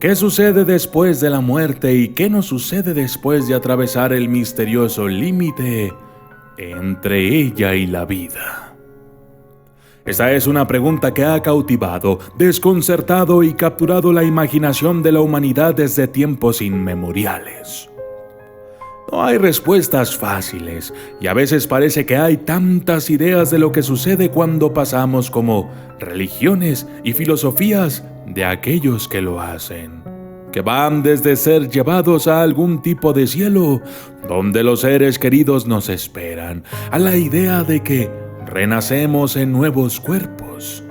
¿Qué sucede después de la muerte y qué nos sucede después de atravesar el misterioso límite entre ella y la vida? Esta es una pregunta que ha cautivado, desconcertado y capturado la imaginación de la humanidad desde tiempos inmemoriales. No hay respuestas fáciles y a veces parece que hay tantas ideas de lo que sucede cuando pasamos como religiones y filosofías de aquellos que lo hacen, que van desde ser llevados a algún tipo de cielo donde los seres queridos nos esperan, a la idea de que renacemos en nuevos cuerpos.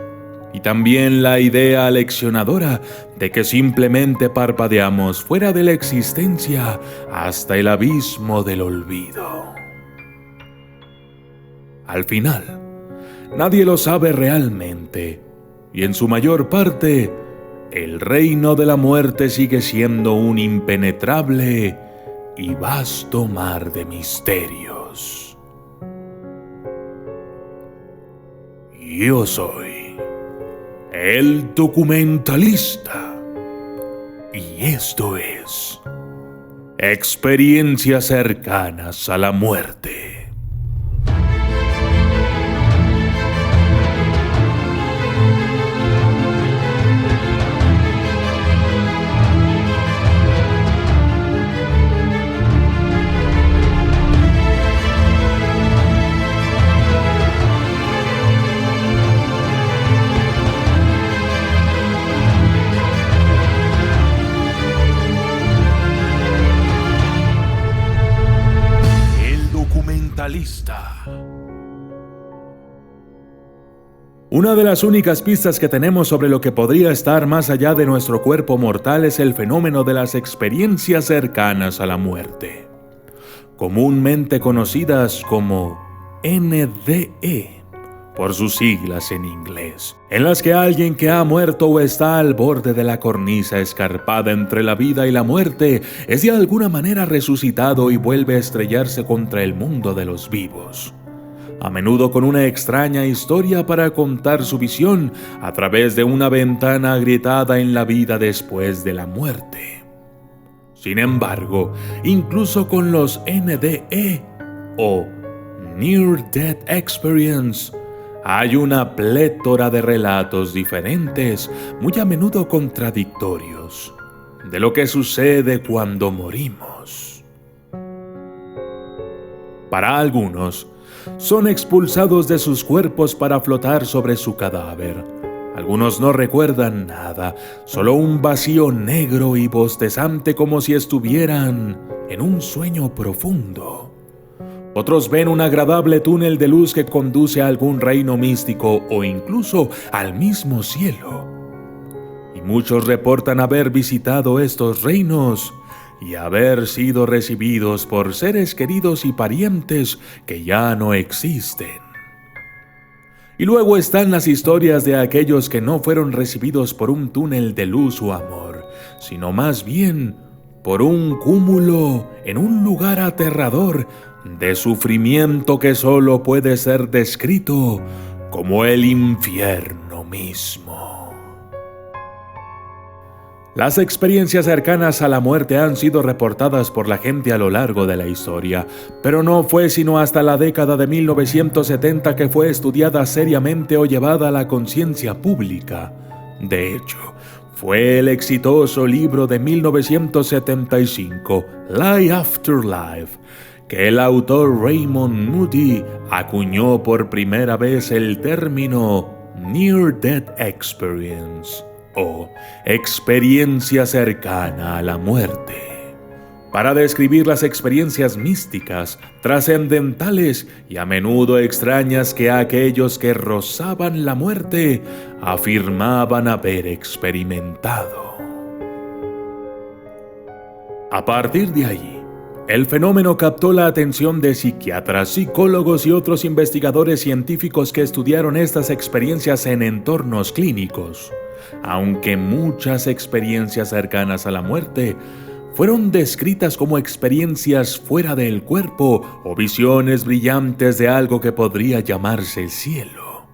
Y también la idea aleccionadora de que simplemente parpadeamos fuera de la existencia hasta el abismo del olvido. Al final, nadie lo sabe realmente, y en su mayor parte, el reino de la muerte sigue siendo un impenetrable y vasto mar de misterios. Yo soy el documentalista, y esto es Experiencias cercanas a la muerte. Una de las únicas pistas que tenemos sobre lo que podría estar más allá de nuestro cuerpo mortal es el fenómeno de las experiencias cercanas a la muerte, comúnmente conocidas como NDE, por sus siglas en inglés, en las que alguien que ha muerto o está al borde de la cornisa escarpada entre la vida y la muerte es de alguna manera resucitado y vuelve a estrellarse contra el mundo de los vivos, a menudo con una extraña historia para contar su visión a través de una ventana agrietada en la vida después de la muerte. Sin embargo, incluso con los NDE o Near Death Experience, hay una plétora de relatos diferentes, muy a menudo contradictorios, de lo que sucede cuando morimos. Para algunos, son expulsados de sus cuerpos para flotar sobre su cadáver. Algunos no recuerdan nada, solo un vacío negro y bostezante como si estuvieran en un sueño profundo. Otros ven un agradable túnel de luz que conduce a algún reino místico o incluso al mismo cielo. Y muchos reportan haber visitado estos reinos y haber sido recibidos por seres queridos y parientes que ya no existen. Y luego están las historias de aquellos que no fueron recibidos por un túnel de luz o amor, sino más bien por un cúmulo en un lugar aterrador de sufrimiento que solo puede ser descrito como el infierno mismo. Las experiencias cercanas a la muerte han sido reportadas por la gente a lo largo de la historia, pero no fue sino hasta la década de 1970 que fue estudiada seriamente o llevada a la conciencia pública. De hecho, fue el exitoso libro de 1975, Life After Life, que el autor Raymond Moody acuñó por primera vez el término Near Death Experience, o experiencia cercana a la muerte, para describir las experiencias místicas, trascendentales y a menudo extrañas que aquellos que rozaban la muerte afirmaban haber experimentado. A partir de allí, el fenómeno captó la atención de psiquiatras, psicólogos y otros investigadores científicos que estudiaron estas experiencias en entornos clínicos, aunque muchas experiencias cercanas a la muerte fueron descritas como experiencias fuera del cuerpo o visiones brillantes de algo que podría llamarse cielo.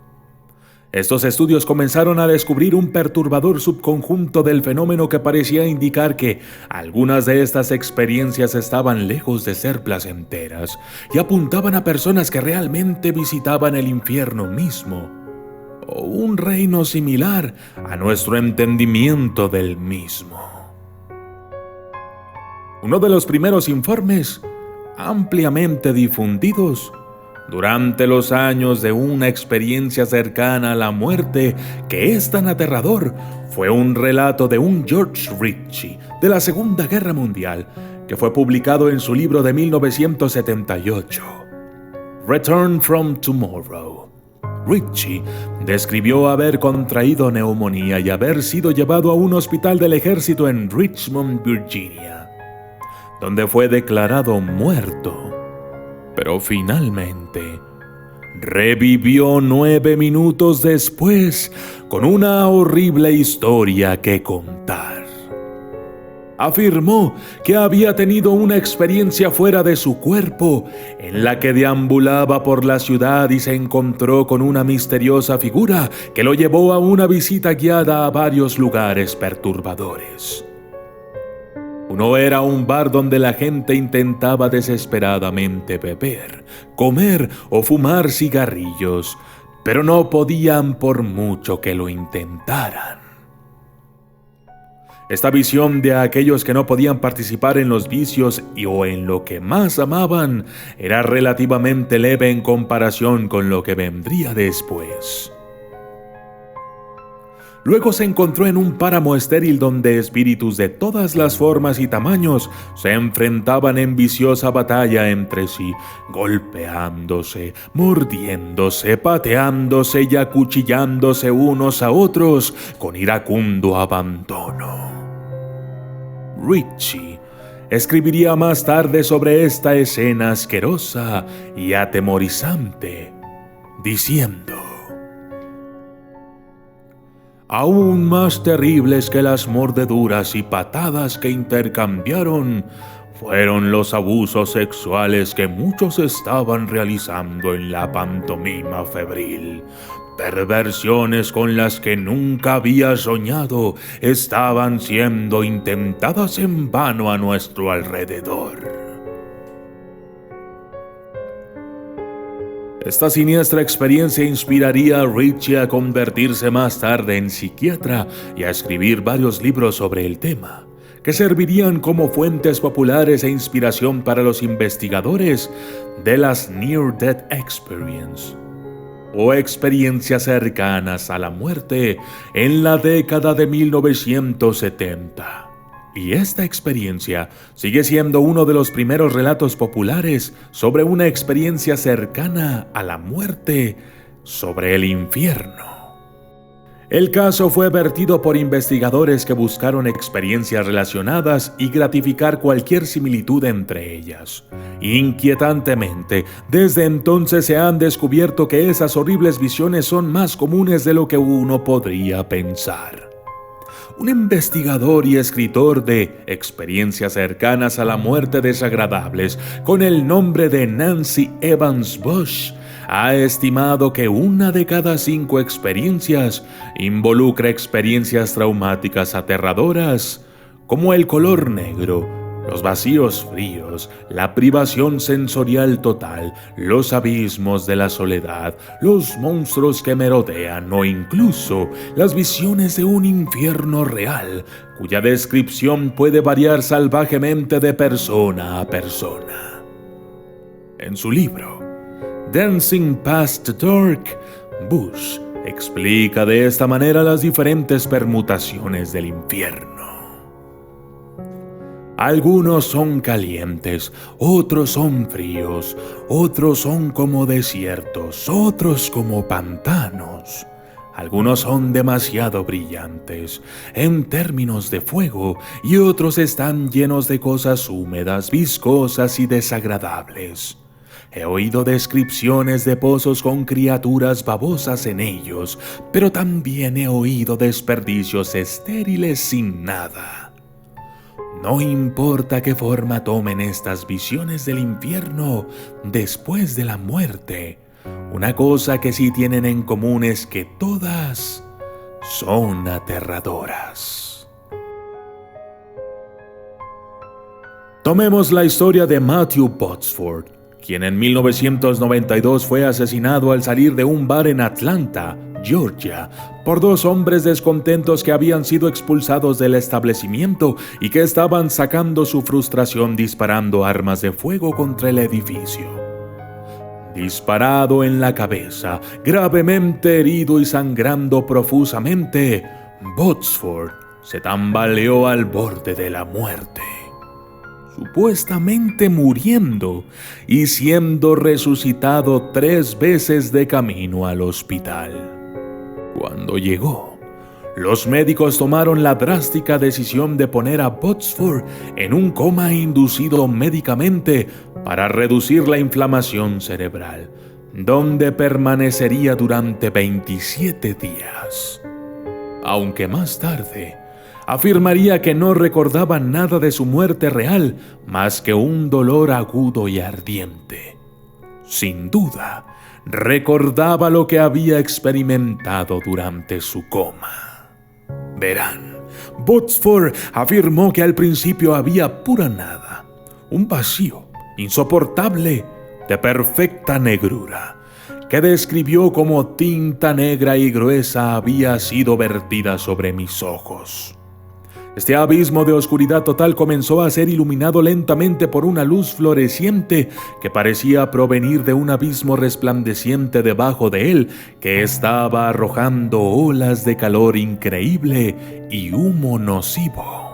Estos estudios comenzaron a descubrir un perturbador subconjunto del fenómeno que parecía indicar que algunas de estas experiencias estaban lejos de ser placenteras y apuntaban a personas que realmente visitaban el infierno mismo, o un reino similar a nuestro entendimiento del mismo. Uno de los primeros informes, ampliamente difundidos durante los años de una experiencia cercana a la muerte que es tan aterrador, fue un relato de un George Ritchie de la Segunda Guerra Mundial que fue publicado en su libro de 1978, Return from Tomorrow. Ritchie describió haber contraído neumonía y haber sido llevado a un hospital del ejército en Richmond, Virginia, donde fue declarado muerto. Pero finalmente revivió 9 minutos después con una horrible historia que contar. Afirmó que había tenido una experiencia fuera de su cuerpo en la que deambulaba por la ciudad y se encontró con una misteriosa figura que lo llevó a una visita guiada a varios lugares perturbadores. Uno era un bar donde la gente intentaba desesperadamente beber, comer o fumar cigarrillos, pero no podían por mucho que lo intentaran. Esta visión de aquellos que no podían participar en los vicios o en lo que más amaban era relativamente leve en comparación con lo que vendría después. Luego se encontró en un páramo estéril donde espíritus de todas las formas y tamaños se enfrentaban en viciosa batalla entre sí, golpeándose, mordiéndose, pateándose y acuchillándose unos a otros con iracundo abandono. Ritchie escribiría más tarde sobre esta escena asquerosa y atemorizante, diciendo: aún más terribles que las mordeduras y patadas que intercambiaron fueron los abusos sexuales que muchos estaban realizando en la pantomima febril. Perversiones con las que nunca había soñado estaban siendo intentadas en vano a nuestro alrededor. Esta siniestra experiencia inspiraría a Ritchie a convertirse más tarde en psiquiatra y a escribir varios libros sobre el tema, que servirían como fuentes populares e inspiración para los investigadores de las Near Death Experience, o experiencias cercanas a la muerte en la década de 1970. Y esta experiencia sigue siendo uno de los primeros relatos populares sobre una experiencia cercana a la muerte sobre el infierno. El caso fue vertido por investigadores que buscaron experiencias relacionadas y gratificar cualquier similitud entre ellas. Inquietantemente, desde entonces se han descubierto que esas horribles visiones son más comunes de lo que uno podría pensar. Un investigador y escritor de experiencias cercanas a la muerte desagradables, con el nombre de Nancy Evans Bush, ha estimado que 1 de cada 5 experiencias involucra experiencias traumáticas aterradoras, como el color negro, los vacíos fríos, la privación sensorial total, los abismos de la soledad, los monstruos que merodean o incluso las visiones de un infierno real, cuya descripción puede variar salvajemente de persona a persona. En su libro, Dancing Past the Dark, Bush explica de esta manera las diferentes permutaciones del infierno. Algunos son calientes, otros son fríos, otros son como desiertos, otros como pantanos. Algunos son demasiado brillantes en términos de fuego y otros están llenos de cosas húmedas, viscosas y desagradables. He oído descripciones de pozos con criaturas babosas en ellos, pero también he oído desperdicios estériles sin nada. No importa qué forma tomen estas visiones del infierno después de la muerte, Una cosa que sí tienen en común es que todas son aterradoras. Tomemos la historia de Matthew Botsford, quien en 1992 fue asesinado al salir de un bar en Atlanta, Georgia, por dos hombres descontentos que habían sido expulsados del establecimiento y que estaban sacando su frustración disparando armas de fuego contra el edificio. Disparado en la cabeza, gravemente herido y sangrando profusamente, Botsford se tambaleó al borde de la muerte, supuestamente muriendo y siendo resucitado 3 veces de camino al hospital. Cuando llegó, los médicos tomaron la drástica decisión de poner a Botsford en un coma inducido médicamente para reducir la inflamación cerebral, donde permanecería durante 27 días. Aunque más tarde afirmaría que no recordaba nada de su muerte real más que un dolor agudo y ardiente. Sin duda, recordaba lo que había experimentado durante su coma. Verán, Botsford afirmó que al principio había pura nada, un vacío insoportable de perfecta negrura, que describió como tinta negra y gruesa había sido vertida sobre mis ojos. Este abismo de oscuridad total comenzó a ser iluminado lentamente por una luz fluorescente que parecía provenir de un abismo resplandeciente debajo de él, que estaba arrojando olas de calor increíble y humo nocivo.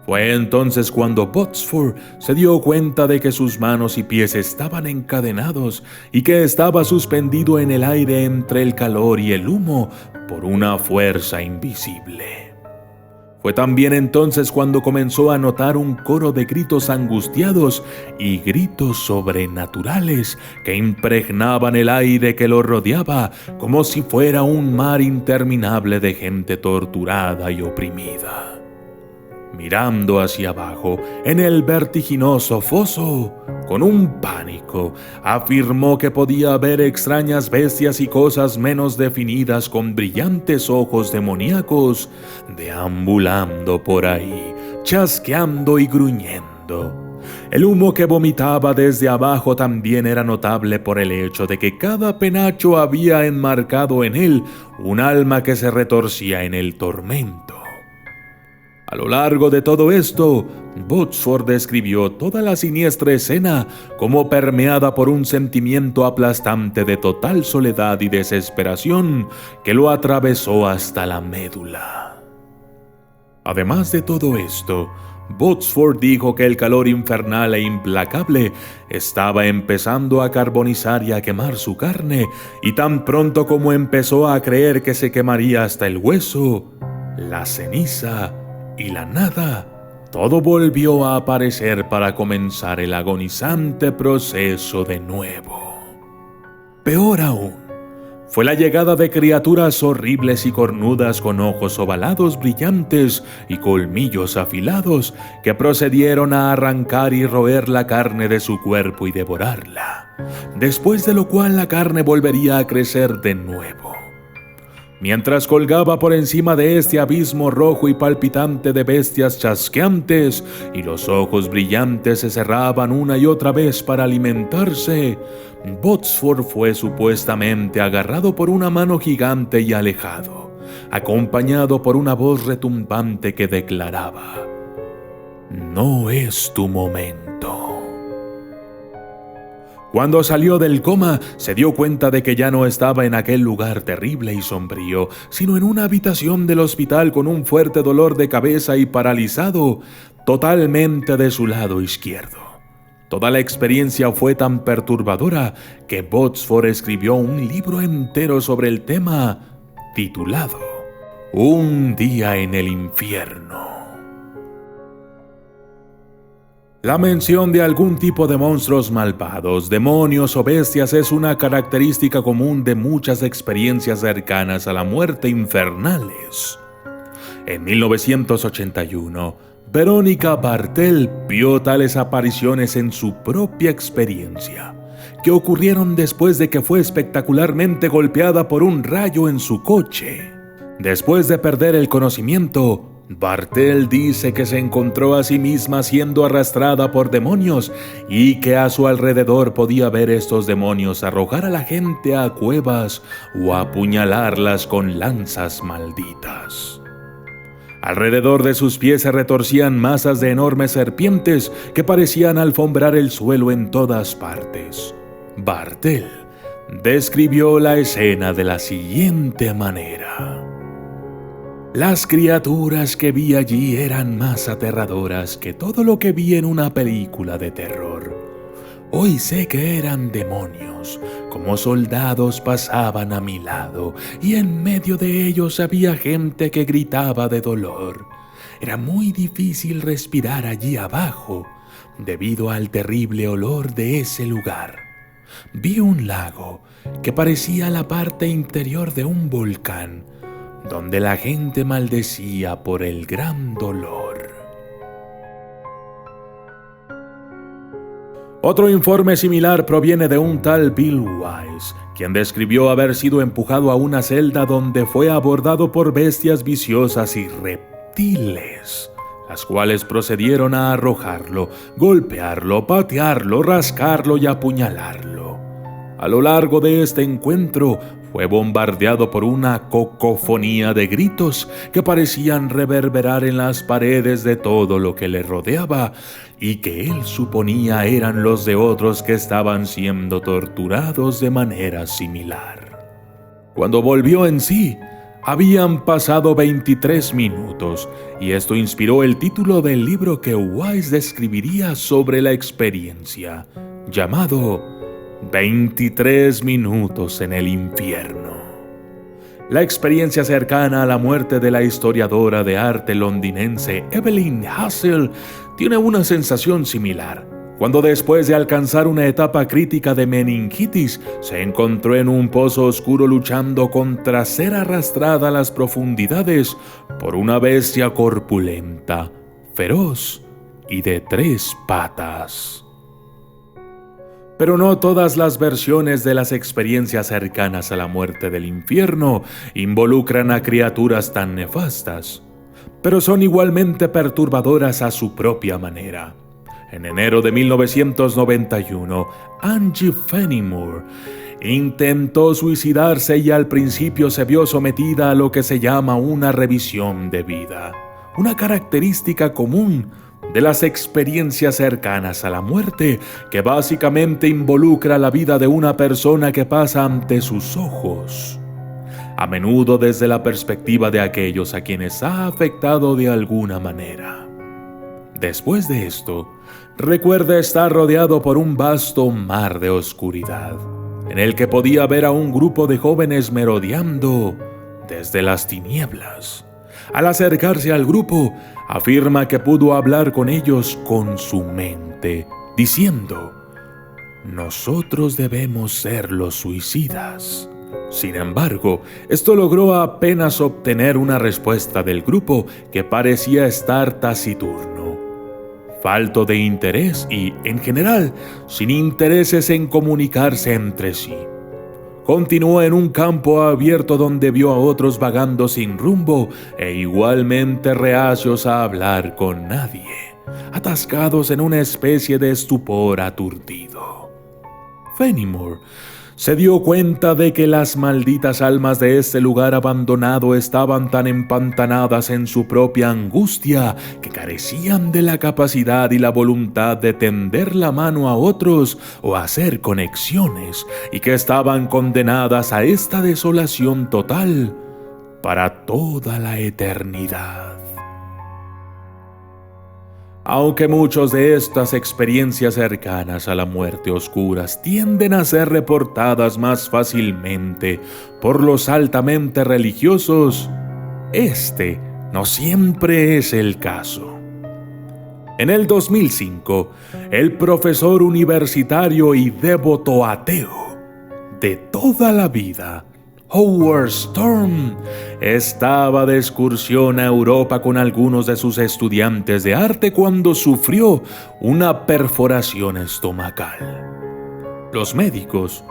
Fue entonces cuando Botsford se dio cuenta de que sus manos y pies estaban encadenados y que estaba suspendido en el aire entre el calor y el humo por una fuerza invisible. Fue también entonces cuando comenzó a notar un coro de gritos angustiados y gritos sobrenaturales que impregnaban el aire que lo rodeaba como si fuera un mar interminable de gente torturada y oprimida. Mirando hacia abajo, en el vertiginoso foso, con un pánico, afirmó que podía ver extrañas bestias y cosas menos definidas con brillantes ojos demoníacos, deambulando por ahí, chasqueando y gruñendo. El humo que vomitaba desde abajo también era notable por el hecho de que cada penacho había enmarcado en él un alma que se retorcía en el tormento. A lo largo de todo esto, Botsford describió toda la siniestra escena como permeada por un sentimiento aplastante de total soledad y desesperación que lo atravesó hasta la médula. Además de todo esto, Botsford dijo que el calor infernal e implacable estaba empezando a carbonizar y a quemar su carne, y tan pronto como empezó a creer que se quemaría hasta el hueso, la ceniza y la nada, todo volvió a aparecer para comenzar el agonizante proceso de nuevo. Peor aún, fue la llegada de criaturas horribles y cornudas con ojos ovalados brillantes y colmillos afilados que procedieron a arrancar y roer la carne de su cuerpo y devorarla, después de lo cual la carne volvería a crecer de nuevo. Mientras colgaba por encima de este abismo rojo y palpitante de bestias chasqueantes y los ojos brillantes se cerraban una y otra vez para alimentarse, Botsford fue supuestamente agarrado por una mano gigante y alejado, acompañado por una voz retumbante que declaraba: «No es tu momento». Cuando salió del coma, se dio cuenta de que ya no estaba en aquel lugar terrible y sombrío, sino en una habitación del hospital con un fuerte dolor de cabeza y paralizado totalmente de su lado izquierdo. Toda la experiencia fue tan perturbadora que Botsford escribió un libro entero sobre el tema, titulado Un día en el infierno. La mención de algún tipo de monstruos malvados, demonios o bestias es una característica común de muchas experiencias cercanas a la muerte infernales. En 1981, Verónica Bartel vio tales apariciones en su propia experiencia, que ocurrieron después de que fue espectacularmente golpeada por un rayo en su coche. Después de perder el conocimiento, Bartell dice que se encontró a sí misma siendo arrastrada por demonios y que a su alrededor podía ver estos demonios arrojar a la gente a cuevas o apuñalarlas con lanzas malditas. Alrededor de sus pies se retorcían masas de enormes serpientes que parecían alfombrar el suelo en todas partes. Bartell describió la escena de la siguiente manera: las criaturas que vi allí eran más aterradoras que todo lo que vi en una película de terror. Hoy sé que eran demonios, como soldados pasaban a mi lado, y en medio de ellos había gente que gritaba de dolor. Era muy difícil respirar allí abajo, debido al terrible olor de ese lugar. Vi un lago que parecía la parte interior de un volcán, donde la gente maldecía por el gran dolor. Otro informe similar proviene de un tal Bill Wise, quien describió haber sido empujado a una celda donde fue abordado por bestias viciosas y reptiles, las cuales procedieron a arrojarlo, golpearlo, patearlo, rascarlo y apuñalarlo. A lo largo de este encuentro, fue bombardeado por una cacofonía de gritos que parecían reverberar en las paredes de todo lo que le rodeaba y que él suponía eran los de otros que estaban siendo torturados de manera similar. Cuando volvió en sí, habían pasado 23 minutos y esto inspiró el título del libro que Wise describiría sobre la experiencia, llamado 23 minutos en el infierno. La experiencia cercana a la muerte de la historiadora de arte londinense Evelyn Hassel tiene una sensación similar, cuando después de alcanzar una etapa crítica de meningitis, se encontró en un pozo oscuro luchando contra ser arrastrada a las profundidades por una bestia corpulenta, feroz y de 3 patas. Pero no todas las versiones de las experiencias cercanas a la muerte del infierno involucran a criaturas tan nefastas, pero son igualmente perturbadoras a su propia manera. En enero de 1991, Angie Fenimore intentó suicidarse y al principio se vio sometida a lo que se llama una revisión de vida, una característica común de las experiencias cercanas a la muerte, que básicamente involucra la vida de una persona que pasa ante sus ojos, a menudo desde la perspectiva de aquellos a quienes ha afectado de alguna manera. Después de esto, recuerda estar rodeado por un vasto mar de oscuridad, en el que podía ver a un grupo de jóvenes merodeando desde las tinieblas. Al acercarse al grupo, afirma que pudo hablar con ellos con su mente, diciendo: «Nosotros debemos ser los suicidas». Sin embargo, esto logró apenas obtener una respuesta del grupo que parecía estar taciturno, falto de interés y, en general, sin intereses en comunicarse entre sí. Continuó en un campo abierto donde vio a otros vagando sin rumbo e igualmente reacios a hablar con nadie, atascados en una especie de estupor aturdido. Fenimore se dio cuenta de que las malditas almas de este lugar abandonado estaban tan empantanadas en su propia angustia que carecían de la capacidad y la voluntad de tender la mano a otros o hacer conexiones, y que estaban condenadas a esta desolación total para toda la eternidad. Aunque muchas de estas experiencias cercanas a la muerte oscuras tienden a ser reportadas más fácilmente por los altamente religiosos, este no siempre es el caso. En el 2005, el profesor universitario y devoto ateo de toda la vida, Howard Storm, estaba de excursión a Europa con algunos de sus estudiantes de arte cuando sufrió una perforación estomacal. Los médicos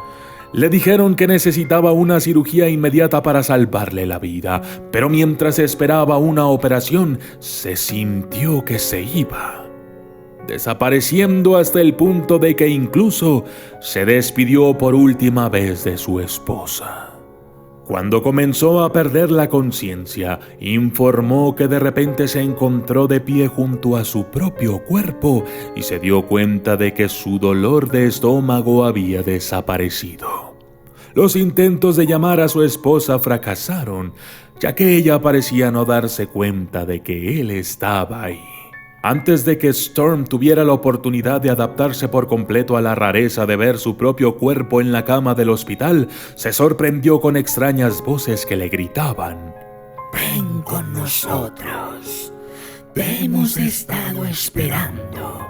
le dijeron que necesitaba una cirugía inmediata para salvarle la vida, pero mientras esperaba una operación, se sintió que se iba, desapareciendo hasta el punto de que incluso se despidió por última vez de su esposa. Cuando comenzó a perder la conciencia, informó que de repente se encontró de pie junto a su propio cuerpo y se dio cuenta de que su dolor de estómago había desaparecido. Los intentos de llamar a su esposa fracasaron, ya que ella parecía no darse cuenta de que él estaba ahí. Antes de que Storm tuviera la oportunidad de adaptarse por completo a la rareza de ver su propio cuerpo en la cama del hospital, se sorprendió con extrañas voces que le gritaban: «Ven con nosotros, te hemos estado esperando».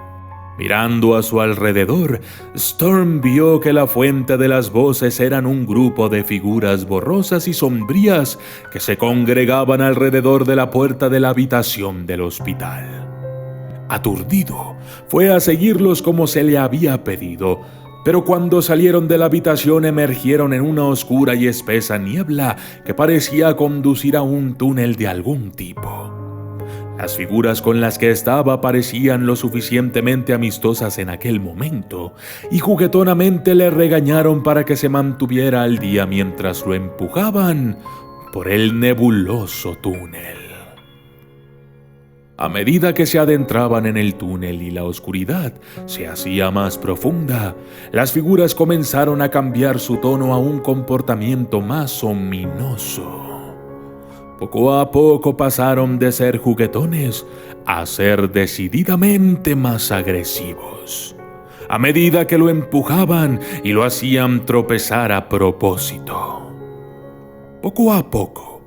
Mirando a su alrededor, Storm vio que la fuente de las voces eran un grupo de figuras borrosas y sombrías que se congregaban alrededor de la puerta de la habitación del hospital. Aturdido, fue a seguirlos como se le había pedido, pero cuando salieron de la habitación emergieron en una oscura y espesa niebla que parecía conducir a un túnel de algún tipo. Las figuras con las que estaba parecían lo suficientemente amistosas en aquel momento, y juguetonamente le regañaron para que se mantuviera al día mientras lo empujaban por el nebuloso túnel. A medida que se adentraban en el túnel y la oscuridad se hacía más profunda, las figuras comenzaron a cambiar su tono a un comportamiento más ominoso. Poco a poco pasaron de ser juguetones a ser decididamente más agresivos, a medida que lo empujaban y lo hacían tropezar a propósito. Poco a poco,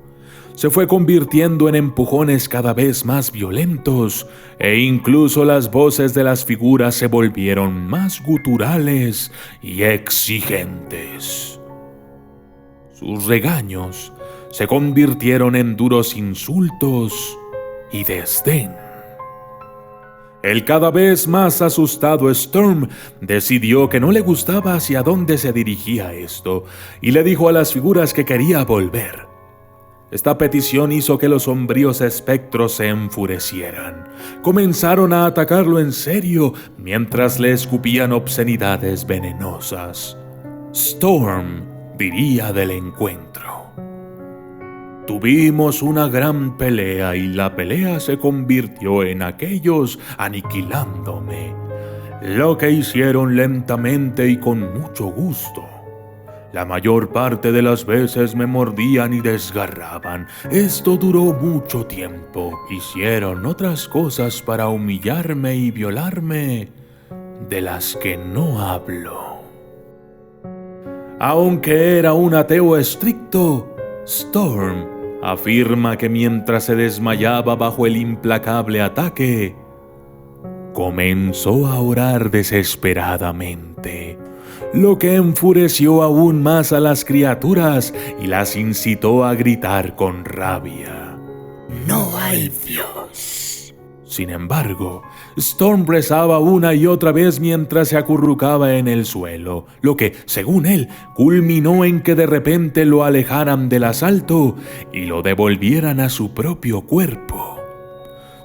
se fue convirtiendo en empujones cada vez más violentos e incluso las voces de las figuras se volvieron más guturales y exigentes. Sus regaños se convirtieron en duros insultos y desdén. El cada vez más asustado Storm decidió que no le gustaba hacia dónde se dirigía esto y le dijo a las figuras que quería volver. Esta petición hizo que los sombríos espectros se enfurecieran. Comenzaron a atacarlo en serio mientras le escupían obscenidades venenosas. Storm diría del encuentro: «Tuvimos una gran pelea y la pelea se convirtió en aquellos aniquilándome, lo que hicieron lentamente y con mucho gusto. La mayor parte de las veces me mordían y desgarraban. Esto duró mucho tiempo. Hicieron otras cosas para humillarme y violarme, de las que no hablo». Aunque era un ateo estricto, Storm afirma que mientras se desmayaba bajo el implacable ataque, comenzó a orar desesperadamente, lo que enfureció aún más a las criaturas y las incitó a gritar con rabia: «No hay Dios». Sin embargo, Storm rezaba una y otra vez mientras se acurrucaba en el suelo, lo que, según él, culminó en que de repente lo alejaran del asalto y lo devolvieran a su propio cuerpo.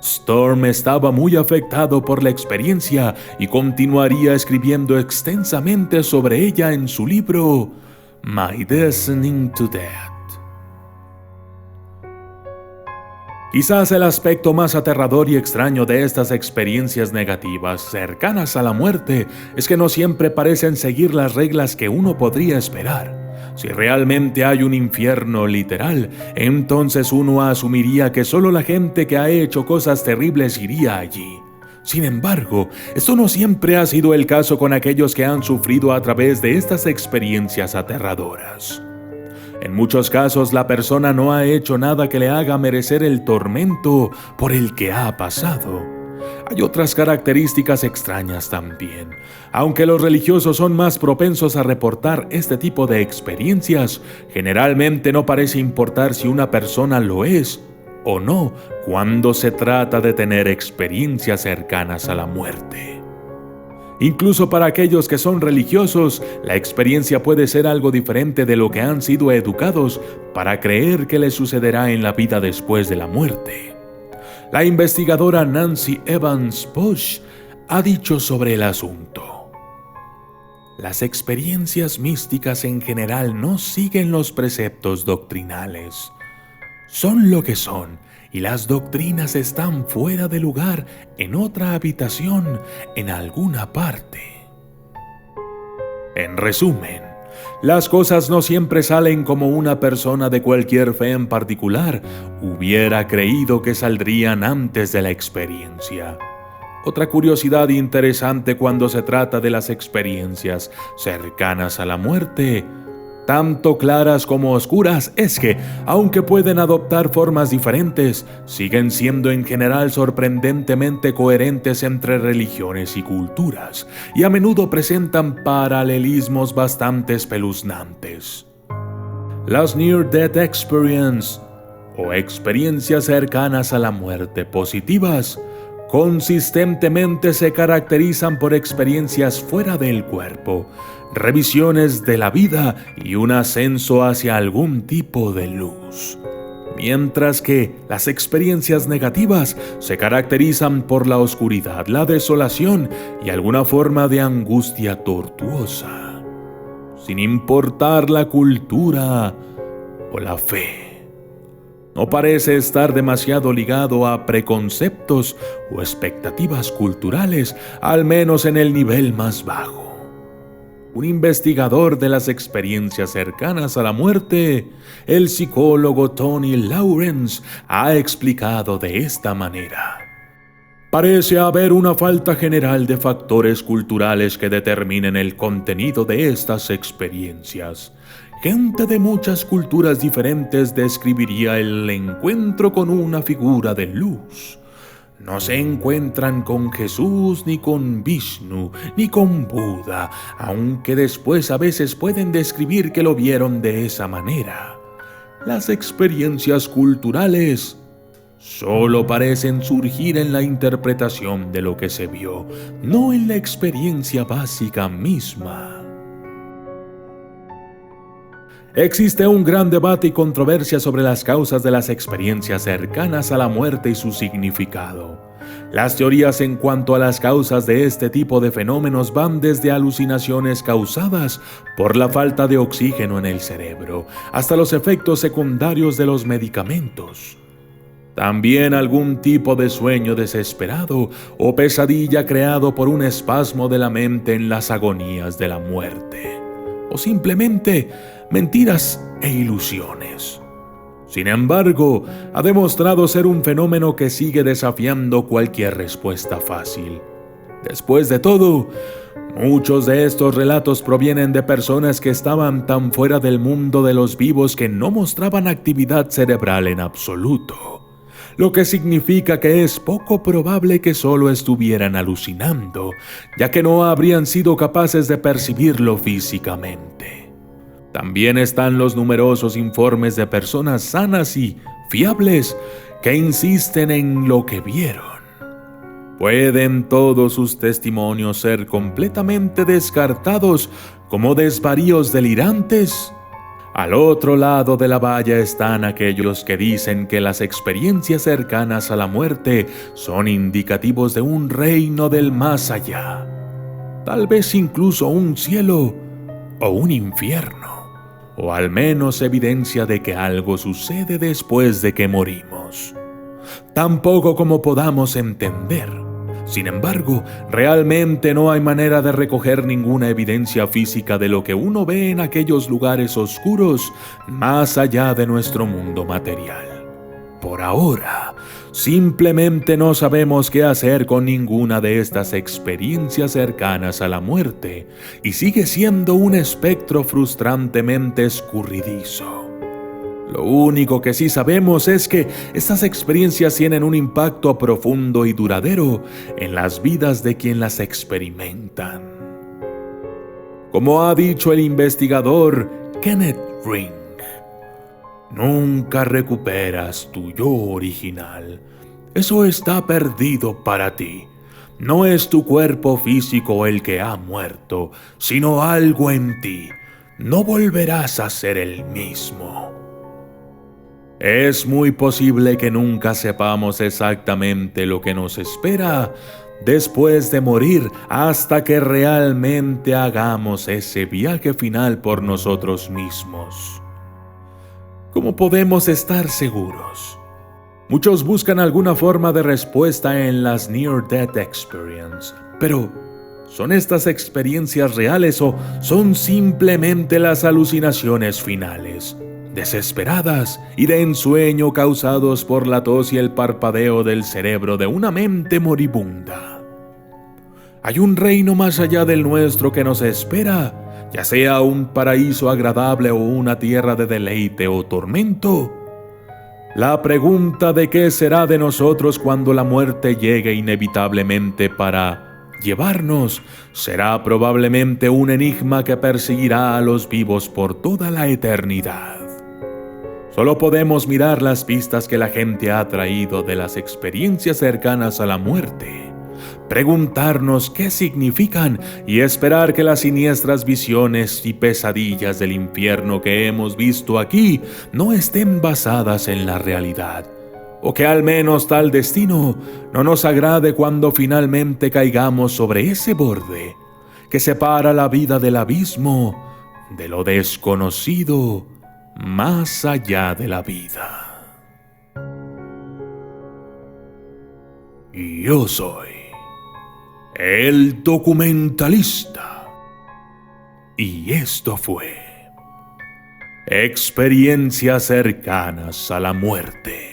Storm estaba muy afectado por la experiencia y continuaría escribiendo extensamente sobre ella en su libro My Descending to Death. Quizás el aspecto más aterrador y extraño de estas experiencias negativas cercanas a la muerte es que no siempre parecen seguir las reglas que uno podría esperar. Si realmente hay un infierno literal, entonces uno asumiría que solo la gente que ha hecho cosas terribles iría allí. Sin embargo, esto no siempre ha sido el caso con aquellos que han sufrido a través de estas experiencias aterradoras. En muchos casos, la persona no ha hecho nada que le haga merecer el tormento por el que ha pasado. Hay otras características extrañas también. Aunque los religiosos son más propensos a reportar este tipo de experiencias, generalmente no parece importar si una persona lo es o no cuando se trata de tener experiencias cercanas a la muerte. Incluso para aquellos que son religiosos, la experiencia puede ser algo diferente de lo que han sido educados para creer que les sucederá en la vida después de la muerte. La investigadora Nancy Evans Bush ha dicho sobre el asunto: las experiencias místicas en general no siguen los preceptos doctrinales. Son lo que son, y las doctrinas están fuera de lugar en otra habitación en alguna parte. En resumen, las cosas no siempre salen como una persona de cualquier fe en particular hubiera creído que saldrían antes de la experiencia. Otra curiosidad interesante cuando se trata de las experiencias cercanas a la muerte, tanto claras como oscuras, es que, aunque pueden adoptar formas diferentes, siguen siendo en general sorprendentemente coherentes entre religiones y culturas, y a menudo presentan paralelismos bastante espeluznantes. Las Near Death Experience, o experiencias cercanas a la muerte positivas, consistentemente se caracterizan por experiencias fuera del cuerpo, revisiones de la vida y un ascenso hacia algún tipo de luz. Mientras que las experiencias negativas se caracterizan por la oscuridad, la desolación y alguna forma de angustia tortuosa, sin importar la cultura o la fe. No parece estar demasiado ligado a preconceptos o expectativas culturales, al menos en el nivel más bajo. Un investigador de las experiencias cercanas a la muerte, el psicólogo Tony Lawrence, ha explicado de esta manera: parece haber una falta general de factores culturales que determinen el contenido de estas experiencias. Gente de muchas culturas diferentes describiría el encuentro con una figura de luz. No se encuentran con Jesús, ni con Vishnu, ni con Buda, aunque después a veces pueden describir que lo vieron de esa manera. Las experiencias culturales solo parecen surgir en la interpretación de lo que se vio, no en la experiencia básica misma. Existe un gran debate y controversia sobre las causas de las experiencias cercanas a la muerte y su significado. Las teorías en cuanto a las causas de este tipo de fenómenos van desde alucinaciones causadas por la falta de oxígeno en el cerebro, hasta los efectos secundarios de los medicamentos. También algún tipo de sueño desesperado o pesadilla creado por un espasmo de la mente en las agonías de la muerte. O simplemente mentiras e ilusiones. Sin embargo, ha demostrado ser un fenómeno que sigue desafiando cualquier respuesta fácil. Después de todo, muchos de estos relatos provienen de personas que estaban tan fuera del mundo de los vivos que no mostraban actividad cerebral en absoluto, lo que significa que es poco probable que solo estuvieran alucinando, ya que no habrían sido capaces de percibirlo físicamente. También están los numerosos informes de personas sanas y fiables que insisten en lo que vieron. ¿Pueden todos sus testimonios ser completamente descartados como desvaríos delirantes? Al otro lado de la valla están aquellos que dicen que las experiencias cercanas a la muerte son indicativos de un reino del más allá, tal vez incluso un cielo o un infierno, o al menos evidencia de que algo sucede después de que morimos. Tan poco como podamos entender. Sin embargo, realmente no hay manera de recoger ninguna evidencia física de lo que uno ve en aquellos lugares oscuros más allá de nuestro mundo material. Por ahora, simplemente no sabemos qué hacer con ninguna de estas experiencias cercanas a la muerte y sigue siendo un espectro frustrantemente escurridizo. Lo único que sí sabemos es que estas experiencias tienen un impacto profundo y duradero en las vidas de quien las experimentan. Como ha dicho el investigador Kenneth Ring, nunca recuperas tu yo original. Eso está perdido para ti. No es tu cuerpo físico el que ha muerto, sino algo en ti. No volverás a ser el mismo. Es muy posible que nunca sepamos exactamente lo que nos espera después de morir hasta que realmente hagamos ese viaje final por nosotros mismos. ¿Cómo podemos estar seguros? Muchos buscan alguna forma de respuesta en las Near Death Experience, pero ¿son estas experiencias reales o son simplemente las alucinaciones finales, desesperadas y de ensueño causados por la tos y el parpadeo del cerebro de una mente moribunda? ¿Hay un reino más allá del nuestro que nos espera, ya sea un paraíso agradable o una tierra de deleite o tormento? La pregunta de qué será de nosotros cuando la muerte llegue inevitablemente para llevarnos será probablemente un enigma que perseguirá a los vivos por toda la eternidad. Solo podemos mirar las pistas que la gente ha traído de las experiencias cercanas a la muerte, preguntarnos qué significan y esperar que las siniestras visiones y pesadillas del infierno que hemos visto aquí no estén basadas en la realidad, o que al menos tal destino no nos agrade cuando finalmente caigamos sobre ese borde que separa la vida del abismo, de lo desconocido, más allá de la vida. Yo soy el documentalista. Y esto fue Experiencias cercanas a la muerte.